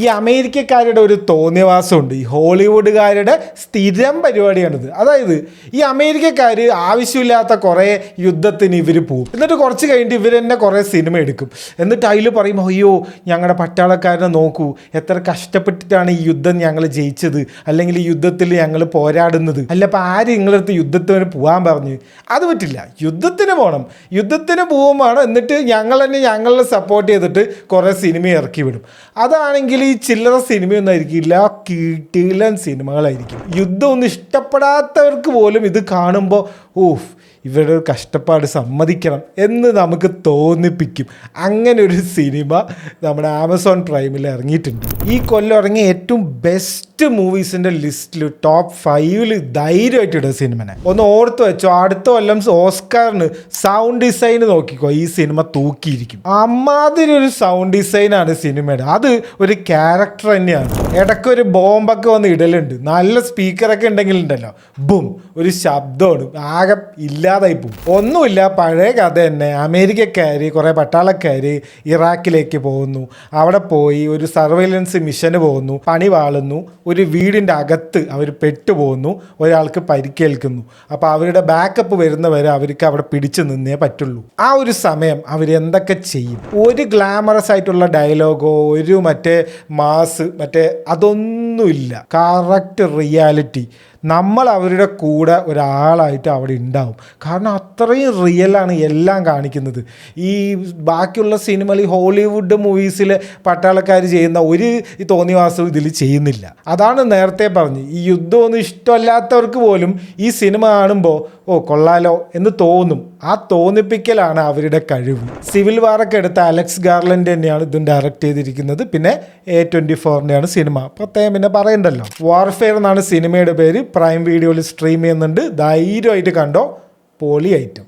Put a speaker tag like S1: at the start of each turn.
S1: ഈ അമേരിക്കക്കാരുടെ ഒരു തോന്നിയവാസമുണ്ട്. ഈ ഹോളിവുഡുകാരുടെ സ്ഥിരം പരിപാടിയാണിത്. അതായത് ഈ അമേരിക്കക്കാർ ആവശ്യമില്ലാത്ത കുറേ യുദ്ധത്തിന് ഇവർ പോവും. എന്നിട്ട് കുറച്ച് കഴിഞ്ഞിട്ട് ഇവർ തന്നെ കുറേ സിനിമ എടുക്കും. എന്നിട്ട് അതിൽ പറയും, അയ്യോ ഞങ്ങളുടെ പട്ടാളക്കാരനെ നോക്കൂ, എത്ര കഷ്ടപ്പെട്ടിട്ടാണ് ഈ യുദ്ധം ഞങ്ങൾ ജയിച്ചത്, അല്ലെങ്കിൽ ഈ യുദ്ധത്തിൽ ഞങ്ങൾ പോരാടുന്നത്. അല്ല അപ്പോൾ ആര് നിങ്ങളടുത്ത് യുദ്ധത്തിന് പോകാൻ പറഞ്ഞ്? അത് പറ്റില്ല, യുദ്ധത്തിന് പോകണം, യുദ്ധത്തിന് പോകുമ്പോൾ എന്നിട്ട് ഞങ്ങൾ തന്നെ ഞങ്ങളെ സപ്പോർട്ട് ചെയ്തിട്ട് കുറേ സിനിമ ഇറക്കി വിടും. അതാണെങ്കിൽ ഈ ചില്ലറ സിനിമയൊന്നും ആയിരിക്കില്ല, കിടിലൻ സിനിമകളായിരിക്കും. യുദ്ധമൊന്നും ഇഷ്ടപ്പെടാത്തവർക്ക് പോലും ഇത് കാണുമ്പോൾ ഓഫ് ഇവരുടെ കഷ്ടപ്പാട് സമ്മതിക്കണം എന്ന് നമുക്ക് തോന്നിപ്പിക്കും. അങ്ങനെ ഒരു സിനിമ നമ്മുടെ ആമസോൺ പ്രൈമിൽ ഇറങ്ങിയിട്ടുണ്ട്. ഈ കൊല്ലം ഇറങ്ങിയ ഏറ്റവും ബെസ്റ്റ് മൂവീസിൻ്റെ ലിസ്റ്റിൽ ടോപ്പ് 5 ധൈര്യമായിട്ട് ഇടുക സിനിമനെ. ഒന്ന് ഓർത്ത് വെച്ചോ, അടുത്ത കൊല്ലം ഓസ്കാറിന് സൗണ്ട് ഡിസൈൻ നോക്കിക്കോ, ഈ സിനിമ തൂക്കിയിരിക്കും. അമ്മാതിരി ഒരു സൗണ്ട് ഡിസൈനാണ് സിനിമയുടെ. അത് ഒരു ക്യാരക്ടർ തന്നെയാണ്. ഇടയ്ക്കൊരു ബോംബൊക്കെ വന്ന് ഇടലുണ്ട്, നല്ല സ്പീക്കറൊക്കെ ഉണ്ടെങ്കിൽ ഉണ്ടല്ലോ, ബും ഒരു ശബ്ദമാണ്, ആകെ ഇല്ലാതായി പോകും. ഒന്നുമില്ല, പഴയ കഥ തന്നെ. അമേരിക്കക്കാർ കുറേ പട്ടാളക്കാർ ഇറാഖിലേക്ക് പോകുന്നു. അവിടെ പോയി ഒരു സർവൈലൻസ് മിഷന് പോകുന്നു, പണി വാളുന്നു, ഒരു വീടിൻ്റെ അകത്ത് അവർ പെട്ടുപോകുന്നു, ഒരാൾക്ക് പരിക്കേൽക്കുന്നു. അപ്പോൾ അവരുടെ ബാക്കപ്പ് വരുന്നവരെ അവർക്ക് അവിടെ പിടിച്ചു നിന്നേ പറ്റുള്ളൂ. ആ ഒരു സമയം അവരെന്തൊക്കെ ചെയ്യും? ഒരു ഗ്ലാമറസ് ആയിട്ടുള്ള ഡയലോഗോ ഒരു മാസ് അതൊന്നുമില്ല. Correct reality. നമ്മൾ അവരുടെ കൂടെ ഒരാളായിട്ട് അവിടെ ഉണ്ടാവും. കാരണം അത്രയും റിയലാണ് എല്ലാം കാണിക്കുന്നത്. ഈ ബാക്കിയുള്ള സിനിമയിൽ ഹോളിവുഡ് മൂവീസിലെ പട്ടാളക്കാർ ചെയ്യുന്ന ഒരു തോന്നിവാസവും ഇതിൽ ചെയ്യുന്നില്ല. അതാണ് നേരത്തെ പറഞ്ഞ്, ഈ യുദ്ധമൊന്നും ഇഷ്ടമല്ലാത്തവർക്ക് പോലും ഈ സിനിമ കാണുമ്പോൾ ഓ കൊള്ളാലോ എന്ന് തോന്നും. ആ തോന്നിപ്പിക്കലാണ് അവരുടെ കഴിവ്. സിവിൽ വാറൊക്കെ എടുത്ത അലക്സ് ഗാർലൻഡ് തന്നെയാണ് ഇതും ഡയറക്റ്റ് ചെയ്തിരിക്കുന്നത്. പിന്നെ A24-ൻ്റെയാണ് സിനിമ, പ്രത്യേകം പിന്നെ പറയണ്ടല്ലോ. വാർഫെയർ എന്നാണ് സിനിമയുടെ പേര്. പ്രൈം വീഡിയോയിൽ സ്ട്രീം ചെയ്യുന്നുണ്ട്. ധൈര്യമായിട്ട് കണ്ടോ, പൊളി ഐറ്റം.